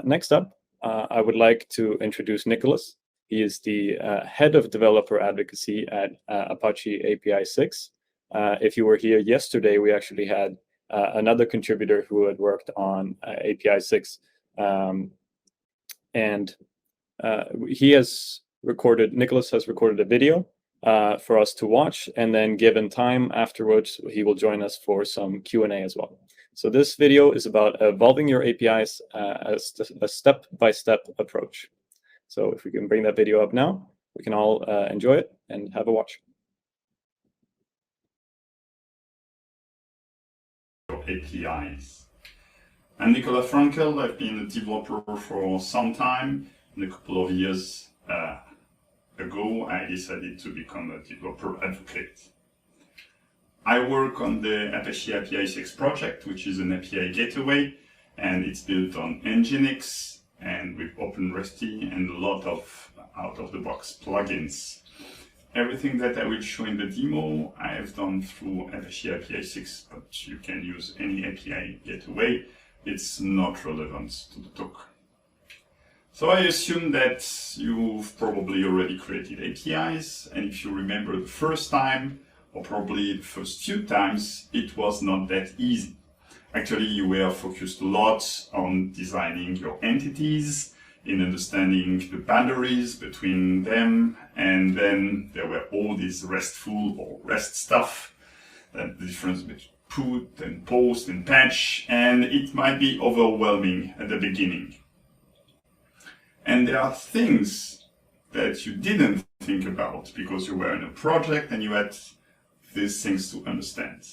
Next up, I would like to introduce Nicolas. He is the head of developer advocacy at Apache APISIX. If you were here yesterday, we actually had another contributor who had worked on APISIX, and Nicolas has recorded a video for us to watch, and then given time afterwards, he will join us for some Q&A as well. So this video is about evolving your APIs as a step-by-step approach. So if we can bring that video up now, we can all enjoy it and have a watch. APIs. I'm Nicolas Fränkel. I've been a developer for some time. And a couple of years ago, I decided to become a developer advocate. I work on the Apache APISIX project, which is an API Getaway, and it's built on Nginx and with OpenResty and a lot of out-of-the-box plugins. Everything that I will show in the demo, I have done through Apache APISIX, but you can use any API Getaway. It's not relevant to the talk. So I assume that you've probably already created APIs, and if you remember the first time, or probably the first few times, it was not that easy. Actually, you were focused a lot on designing your entities, in understanding the boundaries between them, and then there were all these RESTful or REST stuff, the difference between put and post and patch, and it might be overwhelming at the beginning. And there are things that you didn't think about because you were in a project and you had these things to understand.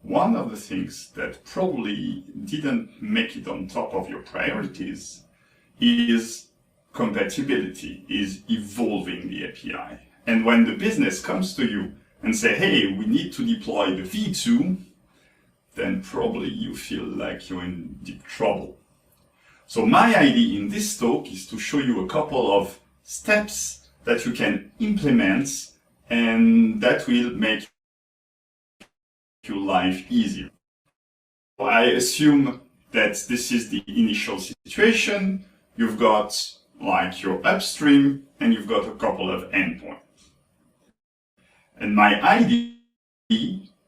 One of the things that probably didn't make it on top of your priorities is compatibility, is evolving the API. And when the business comes to you and say, hey, we need to deploy the V2, then probably you feel like you're in deep trouble. So my idea in this talk is to show you a couple of steps that you can implement and that will make your life easier. I assume that this is the initial situation. You've got like your upstream and you've got a couple of endpoints. And my idea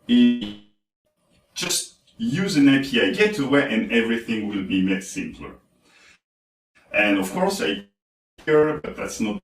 is just use an API Getaway and everything will be made simpler. And of course, but that's not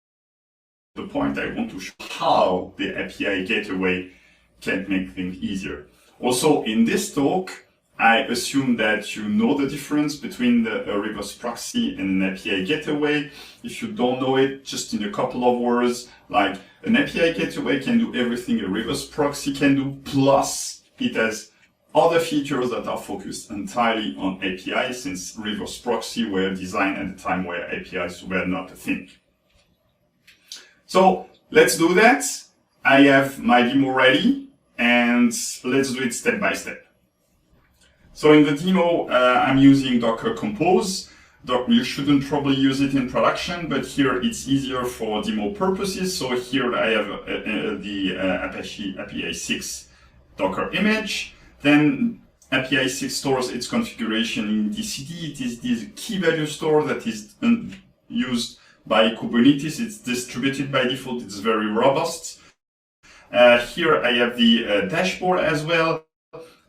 the point. I want to show how the API Getaway can make things easier. Also, in this talk, I assume that you know the difference between a reverse proxy and an API Getaway. If you don't know it, just in a couple of words, like an API Getaway can do everything a reverse proxy can do, plus it has other features that are focused entirely on APIs, since reverse proxy were designed at a time where APIs were not a thing. So let's do that. I have my demo ready, and let's do it step by step. So in the demo, I'm using Docker Compose. You shouldn't probably use it in production, but here it's easier for demo purposes. So here I have the Apache APISIX Docker image. Then APISIX stores its configuration in DCD. It is this key value store that is used by Kubernetes. It's distributed by default. It's very robust. Here I have the dashboard as well.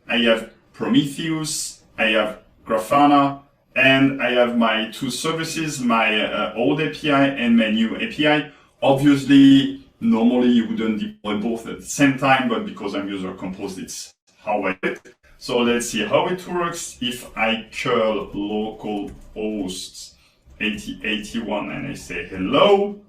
I have Prometheus, I have Grafana, and I have my two services, my old API and my new API. Obviously, normally you wouldn't deploy both at the same time, but because I'm user composed, it's how I do it. So let's see how it works. If I curl localhost 8081 and I say hello,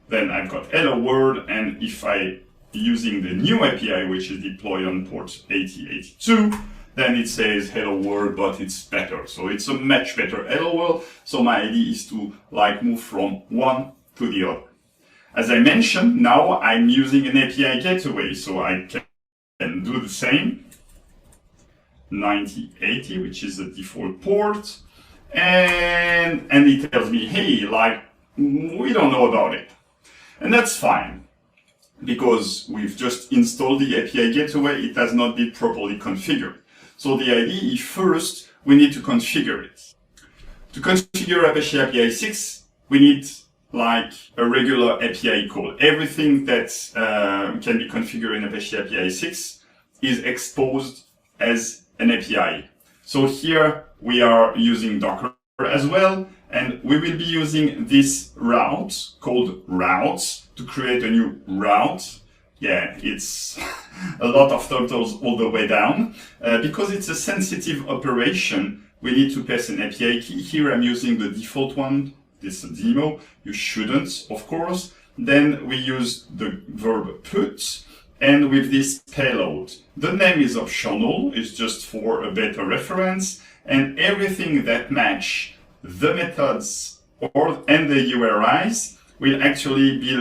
then I've got hello world. And if I using the new API, which is deployed on port 8082, then it says hello world, but it's better. So it's a much better hello world. So my idea is to like move from one to the other. As I mentioned, now I'm using an API Getaway, so I can do the same. 9080, which is the default port. And it tells me, hey, like, we don't know about it. And that's fine, because we've just installed the API Getaway. It has not been properly configured. So the idea is first, we need to configure it. To configure Apache APISIX, we need like a regular API call. Everything that can be configured in Apache APISIX is exposed as an API. So here we are using Docker as well, and we will be using this route called routes to create a new route. Yeah, it's a lot of totals all the way down. Because it's a sensitive operation, we need to pass an API key. Here I'm using the default one. This is a demo. You shouldn't, of course. Then we use the verb put, and with this payload. The name is optional, it's just for a better reference, and everything that match the methods and the URIs will actually be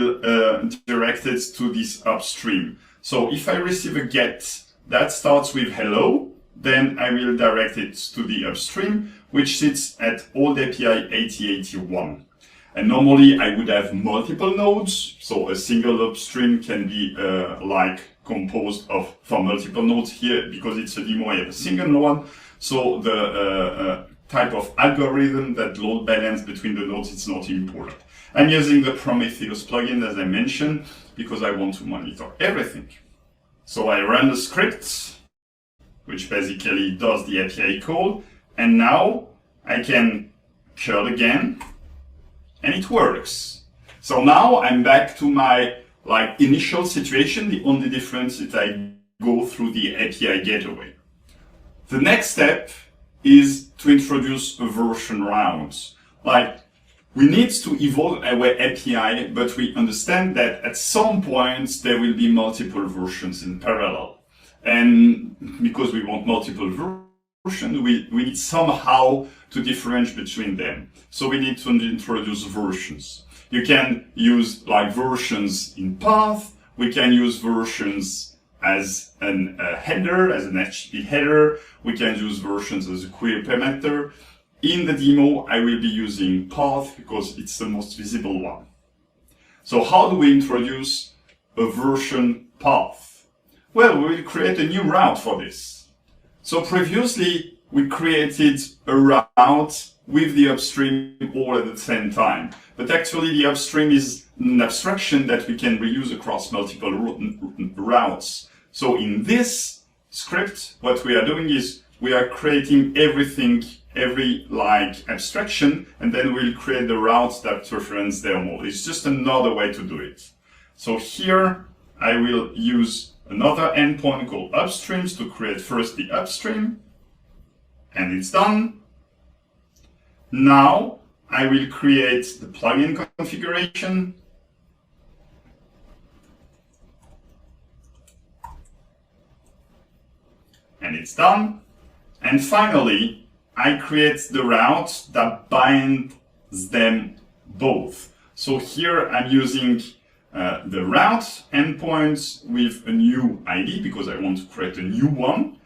directed to this upstream. So if I receive a GET that starts with hello, then I will direct it to the upstream, which sits at old API 8081. And normally I would have multiple nodes, so a single upstream can be composed of for multiple nodes. Here, because it's a demo, I have a single one. So the type of algorithm that load balance between the nodes is not important. I'm using the Prometheus plugin, as I mentioned, because I want to monitor everything. So I run the script, which basically does the API call, and now I can curl again, and it works. So now I'm back to my initial situation. The only difference is I go through the API Getaway. The next step is to introduce a version route. We need to evolve our API, but we understand that at some point there will be multiple versions in parallel. And because we want multiple versions, we need somehow to differentiate between them. So we need to introduce versions. You can use versions in path. We can use versions as a header, as an HTTP header. We can use versions as a query parameter. In the demo, I will be using path because it's the most visible one. So how do we introduce a version path? Well, we will create a new route for this. So previously, we created a route with the upstream all at the same time. But actually, the upstream is an abstraction that we can reuse across multiple routes. So in this script, what we are doing is we are creating every abstraction, and then we'll create the routes that reference their mode. It's just another way to do it. So here I will use another endpoint called upstreams to create first the upstream, and it's done. Now I will create the plugin configuration. And it's done. And finally, I create the route that binds them both. So here I'm using the route endpoints with a new ID because I want to create a new one.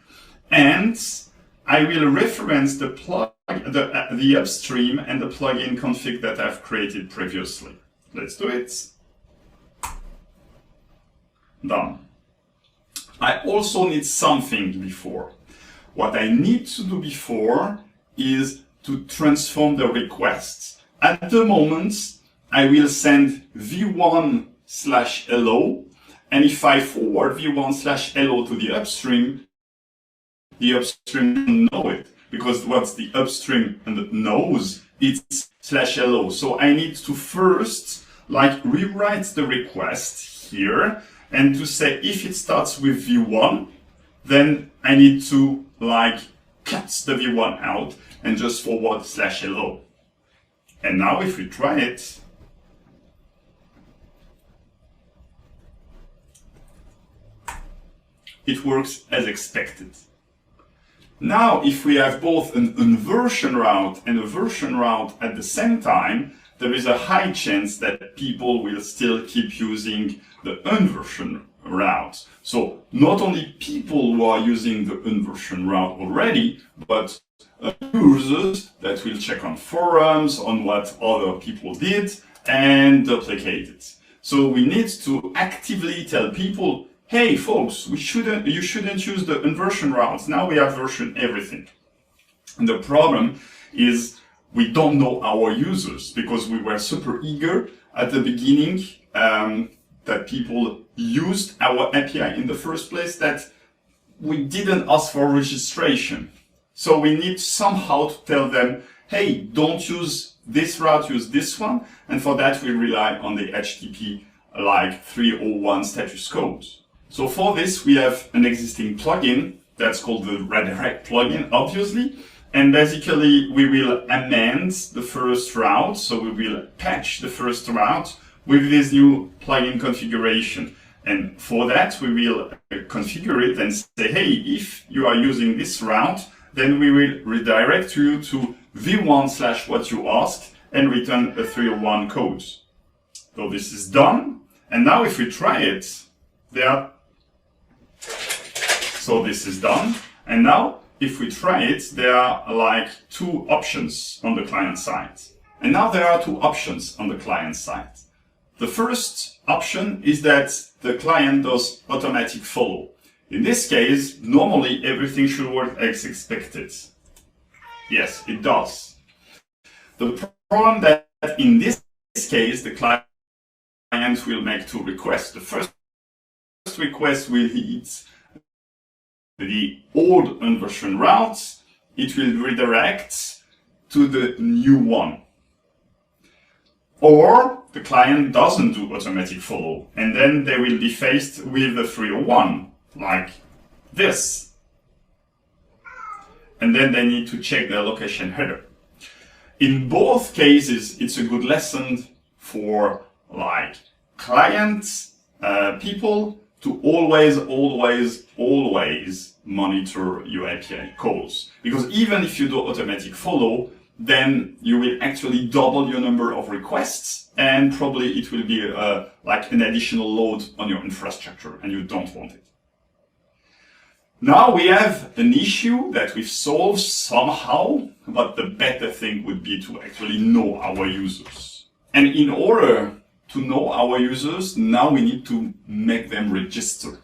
And I will reference the upstream and the plugin config that I've created previously. Let's do it. Done. I also need something before. What I need to do before is to transform the requests. At the moment, I will send v1/hello, and if I forward v1/hello to the upstream doesn't know it, because what's the upstream knows it's /hello. So I need to first rewrite the request here, and to say if it starts with v1, then I need to cut the v1 out and just forward /hello. And now if we try it, it works as expected. Now, if we have both an inversion route and a version route at the same time, there is a high chance that people will still keep using the inversion route. So not only people who are using the inversion route already, but users that will check on forums on what other people did and duplicate it. So we need to actively tell people, hey folks, you shouldn't use the inversion routes. Now we have version everything. And the problem is we don't know our users because we were super eager at the beginning that people used our API in the first place, that we didn't ask for registration. So we need somehow to tell them, hey, don't use this route, use this one. And for that, we rely on the HTTP like 301 status code. So for this, we have an existing plugin that's called the redirect plugin, obviously. And basically, we will amend the first route. So we will patch the first route with this new plugin configuration. And for that, we will configure it and say, hey, if you are using this route, then we will redirect you to v1/what you asked and return a 301 code. So this is done. And now if we try it, so this is done. And now if we try it, there are like two options on the client side. And now there are two options on the client side. The first option is that the client does automatic follow. In this case, normally everything should work as expected. Yes, it does. The problem that in this case, the client will make two requests. The first request will hit the old inversion route. It will redirect to the new one. Or the client doesn't do automatic follow, and then they will be faced with the 301, like this. And then they need to check their location header. In both cases, it's a good lesson for like clients, people to always monitor your API calls. Because even if you do automatic follow, then you will actually double your number of requests, and probably it will be like an additional load on your infrastructure, and you don't want it. Now we have an issue that we've solved somehow, but the better thing would be to actually know our users. And in order to know our users, now we need to make them register.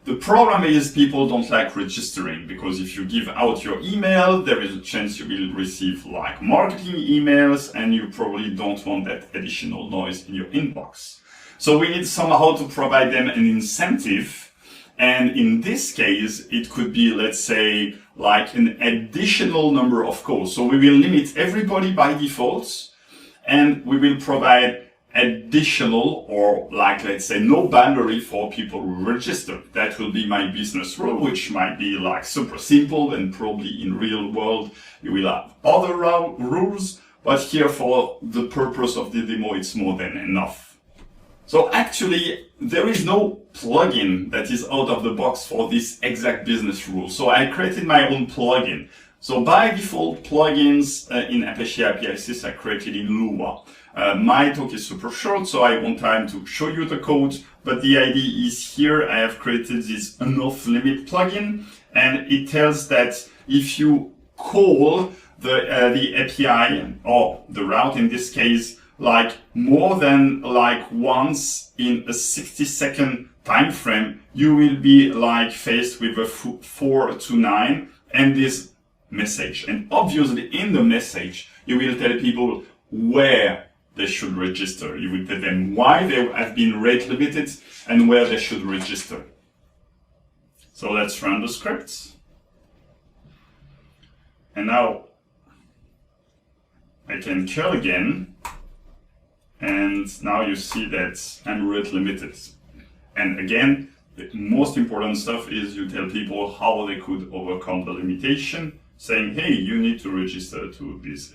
The problem is people don't like registering, because if you give out your email, there is a chance you will receive like marketing emails, and you probably don't want that additional noise in your inbox. So we need somehow to provide them an incentive. And in this case, it could be, let's say, like an additional number of calls. So we will limit everybody by default, and we will provide additional, or like, let's say, no boundary for people who register. That will be my business rule, which might be like super simple, and probably in real world you will have other rules, but here for the purpose of the demo, it's more than enough. So actually, there is no plugin that is out of the box for this exact business rule. So I created my own plugin. So by default, plugins in Apache APISIX are created in Lua. My talk is super short, so I want time to show you the code, but the idea is here I have created this enough limit plugin, and it tells that if you call the API, or the route in this case, like more than like once in a 60-second time frame, you will be like faced with a 429 and this message. And obviously in the message, you will tell people where they should register. You will tell them why they have been rate limited and where they should register. So let's run the script. And now I can curl again. And now you see that I'm rate limited. And again, the most important stuff is you tell people how they could overcome the limitation, saying, hey, you need to register to this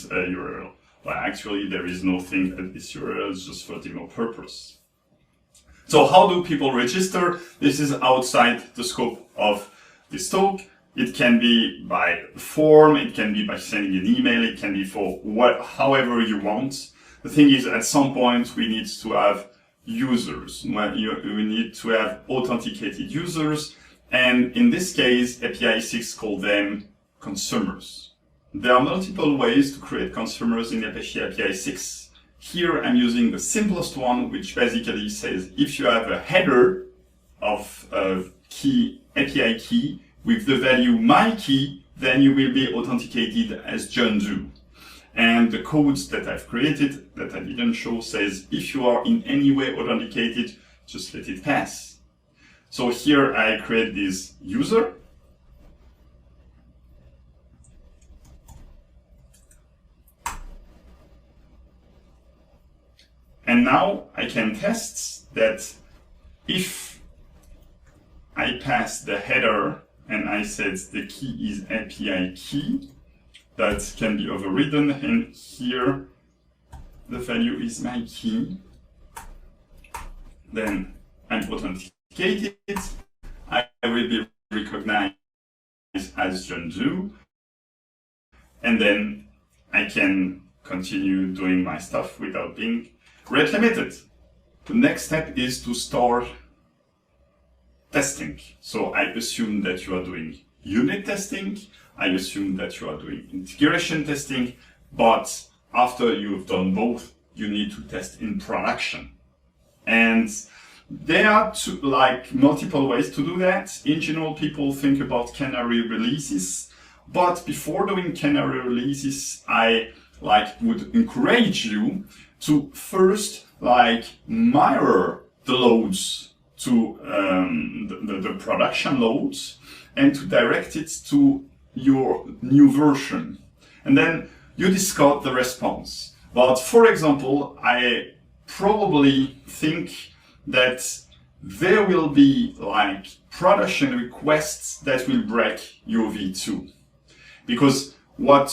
URL. But actually, there is no thing at this URL, it's just for demo purpose. So how do people register? This is outside the scope of this talk. It can be by form, it can be by sending an email, it can be for however you want. The thing is, at some point, we need to have users. We need to have authenticated users. And in this case, APISIX call them consumers. There are multiple ways to create consumers in Apache APISIX. Here I'm using the simplest one, which basically says if you have a header of key, API key, with the value my key, then you will be authenticated as John Doe. And the codes that I've created that I didn't show says if you are in any way authenticated, just let it pass. So here I create this user. And now I can test that if I pass the header and I said the key is API key, that can be overridden, and here the value is my key. Then I'm authenticated. I will be recognized as John Doe, and then I can continue doing my stuff without being rate limited. The next step is to start testing. So I assume that you are doing unit testing. I assume that you are doing integration testing, but after you've done both, you need to test in production. And there are multiple ways to do that. In general, people think about Canary releases, but before doing Canary releases, I would encourage you to first mirror the loads to the production loads and to direct it to your new version. And then you discard the response. But for example, I probably think that there will be production requests that will break your V2. Because when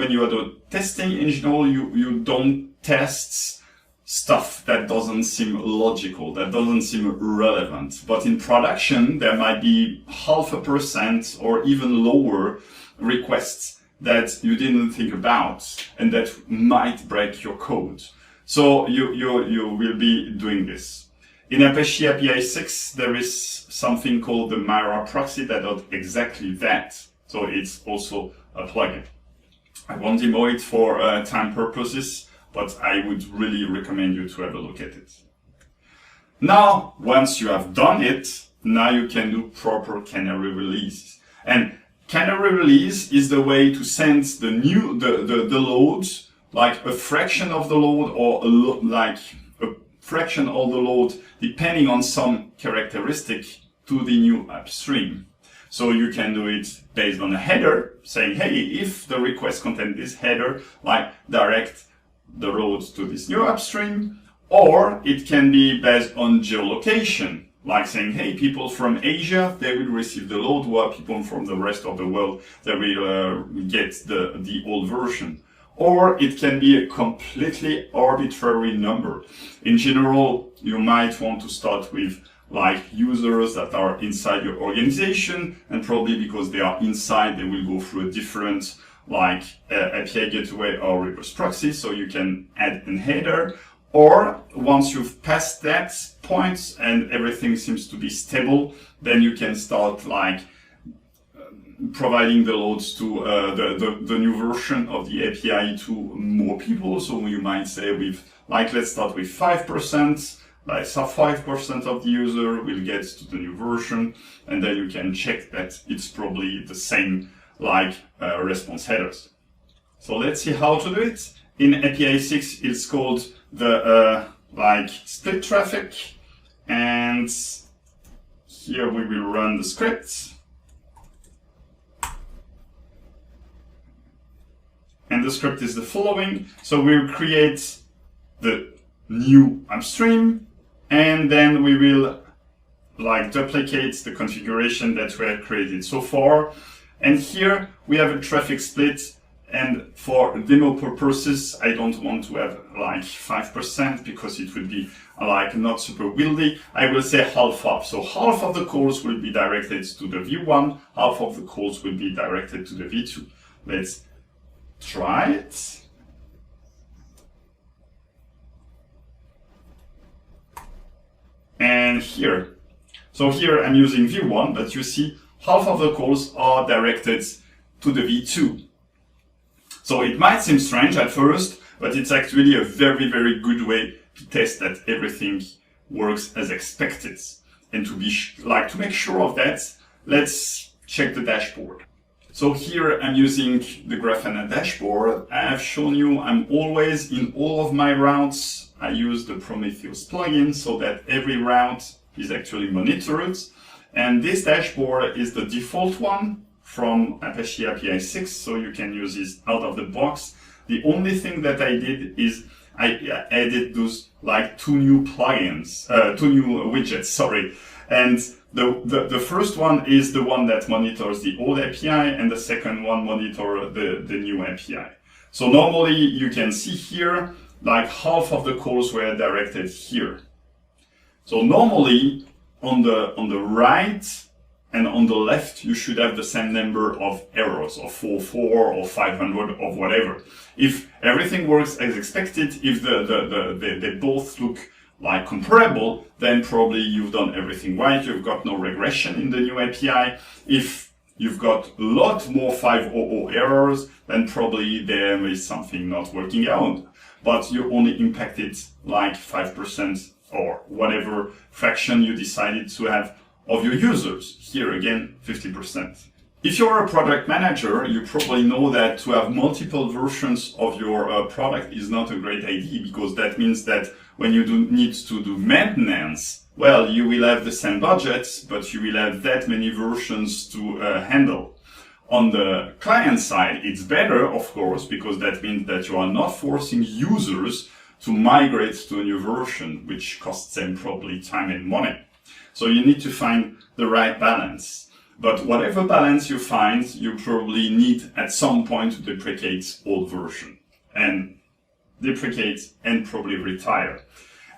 you are doing testing in general, you don't test stuff that doesn't seem logical, that doesn't seem relevant. But in production, there might be 0.5% or even lower requests that you didn't think about and that might break your code. So you will be doing this. In Apache APISIX, there is something called the Mira proxy that does exactly that. So it's also a plugin. I won't demo it for time purposes, but I would really recommend you to have a look at it. Now, once you have done it, now you can do proper Canary release. And Canary release is the way to send the loads, a fraction of the load or a fraction of the load, depending on some characteristic, to the new upstream. So you can do it based on a header, saying, hey, if the request contains this header, direct the load to this new upstream, or it can be based on geolocation, saying, hey, people from Asia, they will receive the load, while people from the rest of the world, they will get the old version. Or it can be a completely arbitrary number. In general, you might want to start with users that are inside your organization, and probably because they are inside, they will go through a different API Getaway or reverse proxy, so you can add a header. Or once you've passed that point and everything seems to be stable, then you can start providing the loads to the new version of the API to more people. So you might say let's start with 5%. 5% of the user will get to the new version, and then you can check that it's probably the same response headers. So let's see how to do it. In APISIX, it's called the split traffic, and here we will run the script. And the script is the following. So we'll create the new upstream, and then we will duplicate the configuration that we have created so far. And here we have a traffic split, and for demo purposes, I don't want to have 5% because it would be not super wieldy. I will say half up. So half of the calls will be directed to the V1, half of the calls will be directed to the V2. Let's try it. And here, so here I'm using V1, but you see half of the calls are directed to the V2. So it might seem strange at first, but it's actually a very, very good way to test that everything works as expected. And to be to make sure of that, let's check the dashboard. So here I'm using the Grafana dashboard. I have shown you I'm always in all of my routes. I use the Prometheus plugin so that every route is actually monitored. And this dashboard is the default one from Apache APISIX, so you can use this out of the box. The only thing that I did is I added those like two new widgets, sorry. And the first one is the one that monitors the old API, and the second one monitors the new API. So normally you can see here, like half of the calls were directed here. So normally on the right and on the left, you should have the same number of errors, of 44 or 500 or whatever. If everything works as expected, if they both look like comparable, then probably you've done everything right. You've got no regression in the new API. If you've got a lot more 500 errors, then probably there is something not working out. But you only impacted like 5% or whatever fraction you decided to have of your users. Here again, 50%. If you're a product manager, you probably know that to have multiple versions of your product is not a great idea, because that means that when you need to do maintenance, well, you will have the same budgets, but you will have that many versions to handle. On the client side, it's better, of course, because that means that you are not forcing users to migrate to a new version, which costs them probably time and money. So you need to find the right balance. But whatever balance you find, you probably need at some point to deprecate old version and deprecate and probably retire.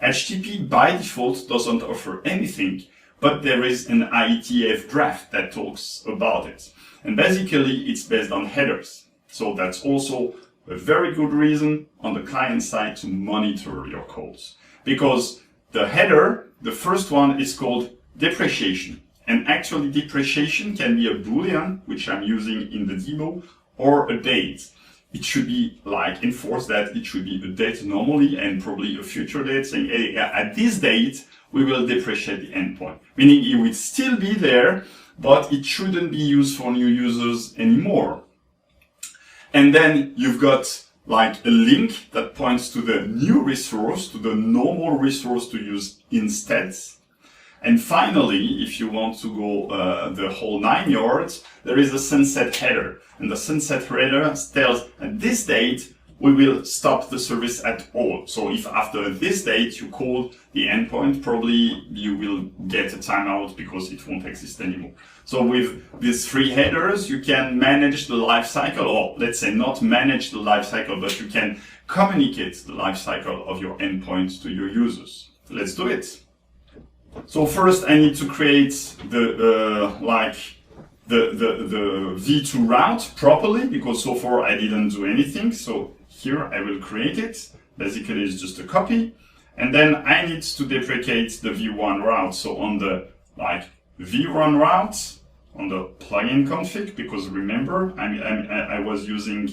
HTTP by default doesn't offer anything, but there is an IETF draft that talks about it. And basically it's based on headers. So that's also a very good reason on the client side to monitor your calls. Because the header, the first one, is called depreciation. And actually depreciation can be a Boolean, which I'm using in the demo, or a date. It should be like enforced that it should be a date normally and probably a future date saying, hey, at this date, we will depreciate the endpoint. Meaning it will still be there, but it shouldn't be used for new users anymore. And then you've got like a link that points to the new resource, to the normal resource to use instead. And finally, if you want to go the whole 9 yards, there is a sunset header. And the sunset header tells at this date, we will stop the service at all. So if after this date you call the endpoint, probably you will get a timeout because it won't exist anymore. So with these 3 headers, you can manage the lifecycle, or let's say not manage the lifecycle, but you can communicate the lifecycle of your endpoint to your users. Let's do it. So first I need to create the V2 route properly, because so far I didn't do anything. So here I will create it. Basically it's just a copy. And then I need to deprecate the V1 route. So on the V1 route, on the plugin config, because remember I was using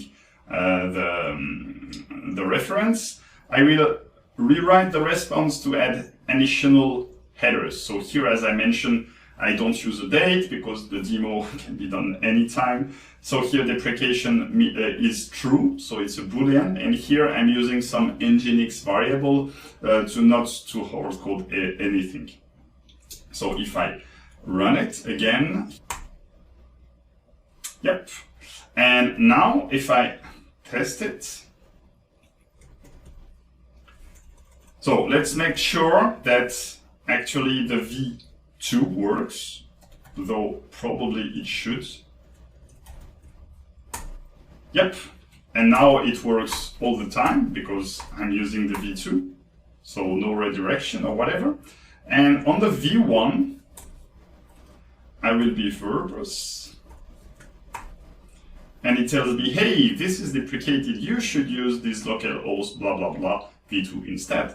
the reference, I will rewrite the response to add additional headers. So here, as I mentioned, I don't use a date because the demo can be done anytime. So here deprecation is true, so it's a Boolean. And here I'm using some nginx variable to not to hard code anything. So if I run it again, yep. And now if I test it, so let's make sure that actually the V2 works, though probably it should. Yep, and now it works all the time because I'm using the V2, so no redirection or whatever. And on the V1, I will be verbose. And it tells me, hey, this is deprecated, you should use this localhost blah blah blah V2 instead.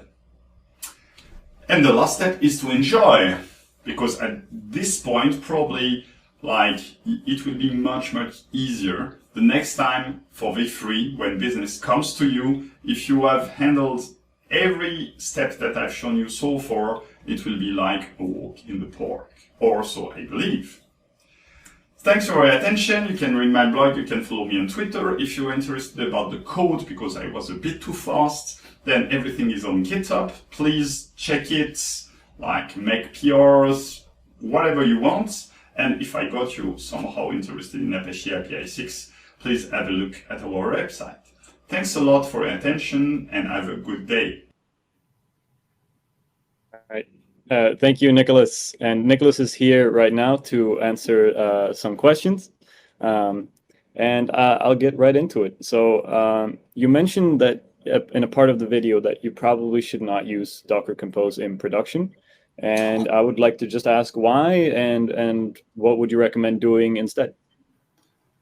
And the last step is to enjoy, because at this point, probably it will be much easier the next time for V3 when business comes to you. If you have handled every step that I've shown you so far, it will be like a walk in the park, or so I believe. Thanks for your attention. You can read my blog, you can follow me on Twitter. If you're interested about the code, because I was a bit too fast, then everything is on GitHub. Please check it, like make PRs, whatever you want. And if I got you somehow interested in Apache APISIX, please have a look at our website. Thanks a lot for your attention and have a good day. All right. Thank you, Nicolas. And Nicolas is here right now to answer some questions. And I'll get right into it. So you mentioned that in a part of the video that you probably should not use Docker Compose in production. And I would like to just ask why and what would you recommend doing instead?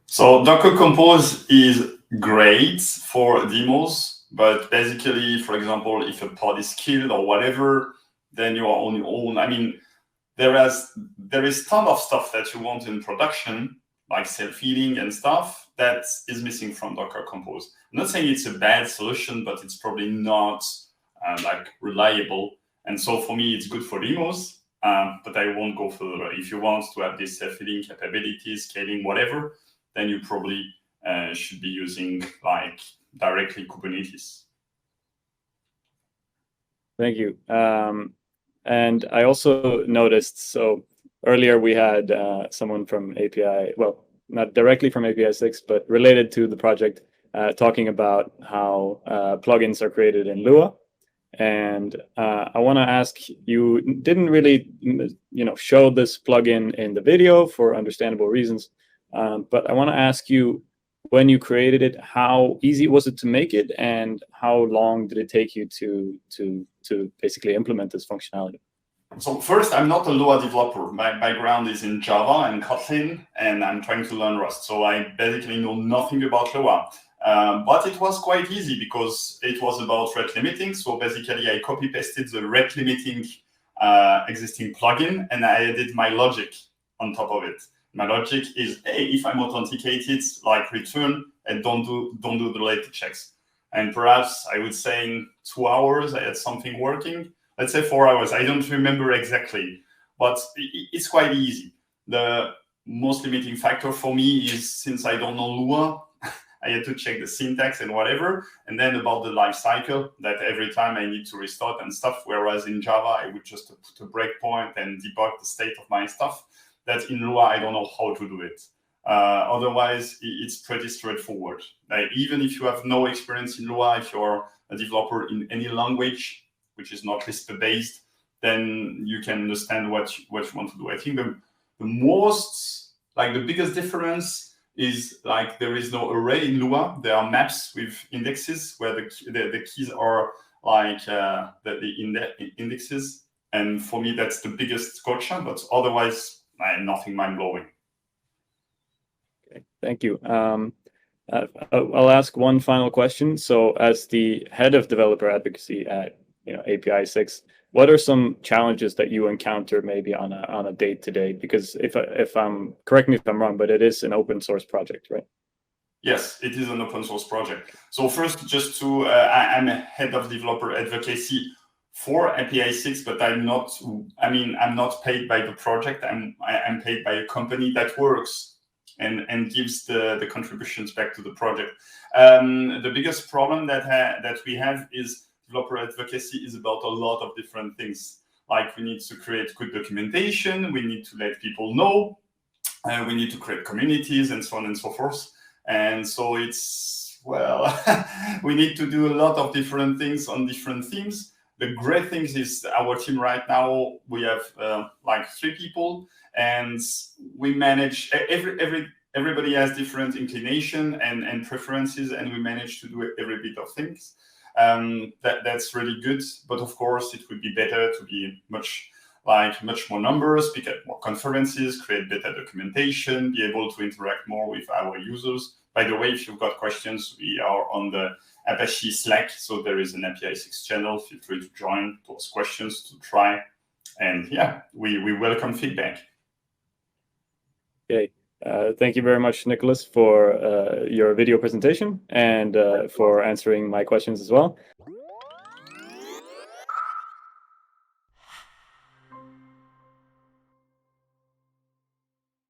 So Docker Compose is great for demos, but basically, for example, if a pod is killed or whatever, then you are on your own. I mean, there is ton of stuff that you want in production, like self-healing and stuff, that is missing from Docker Compose. I'm not saying it's a bad solution, but it's probably not like reliable. And so for me, it's good for demos, but I won't go further. If you want to have this self-healing capabilities, scaling, whatever, then you probably should be using like directly Kubernetes. Thank you. And I also noticed, so earlier we had someone from API, well, not directly from APISIX, but related to the project, talking about how plugins are created in Lua. And I want to ask, you didn't really, show this plugin in the video for understandable reasons, but I want to ask you, when you created it, how easy was it to make it, and how long did it take you to basically implement this functionality? So first, I'm not a Lua developer. My background is in Java and Kotlin, and I'm trying to learn Rust. So I basically know nothing about Lua. But it was quite easy because it was about rate limiting. So basically, I copy-pasted the rate limiting existing plugin, and I added my logic on top of it. My logic is, hey, if I'm authenticated, like return, and don't do the later checks. And perhaps I would say in 2 hours, I had something working. Let's say 4 hours. I don't remember exactly, but it's quite easy. The most limiting factor for me is, since I don't know Lua, I had to check the syntax and whatever, and then about the life cycle, that every time I need to restart and stuff, whereas in Java, I would just put a breakpoint and debug the state of my stuff. That in Lua, I don't know how to do it. Otherwise, it's pretty straightforward. Even if you have no experience in Lua, if you're a developer in any language, which is not Lisp-based, then you can understand what you want to do. I think the biggest difference is, like, there is no array in Lua. There are maps with indexes where the keys are like the indexes. And for me, that's the biggest gotcha, but otherwise, nothing mind-blowing. Okay, thank you. I'll ask one final question. So as the head of developer advocacy at APISIX, what are some challenges that you encounter maybe on a day-to-day? Because if I'm, correct me if I'm wrong, but it is an open source project, right? Yes, it is an open source project. So first, just to, I'm head of developer advocacy for APISIX, but I'm not paid by the project. I'm paid by a company that works and gives the contributions back to the project. The biggest problem that we have is developer advocacy is about a lot of different things. Like, we need to create good documentation, we need to let people know, we need to create communities, and so on and so forth. And so it's, well, we need to do a lot of different things on different themes. The great thing is our team right now, we have like 3 people, and we manage, everybody has different inclination and preferences, and we manage to do every bit of things. That's really good, but of course it would be better to be much more numbers, pick up more conferences, create better documentation, be able to interact more with our users. By the way, if you've got questions, we are on the Apache Slack, so there is an APISIX channel. Feel free to join, to ask questions, to try, and yeah, we welcome feedback. Okay. Thank you very much, Nicolas, for your video presentation and for answering my questions as well.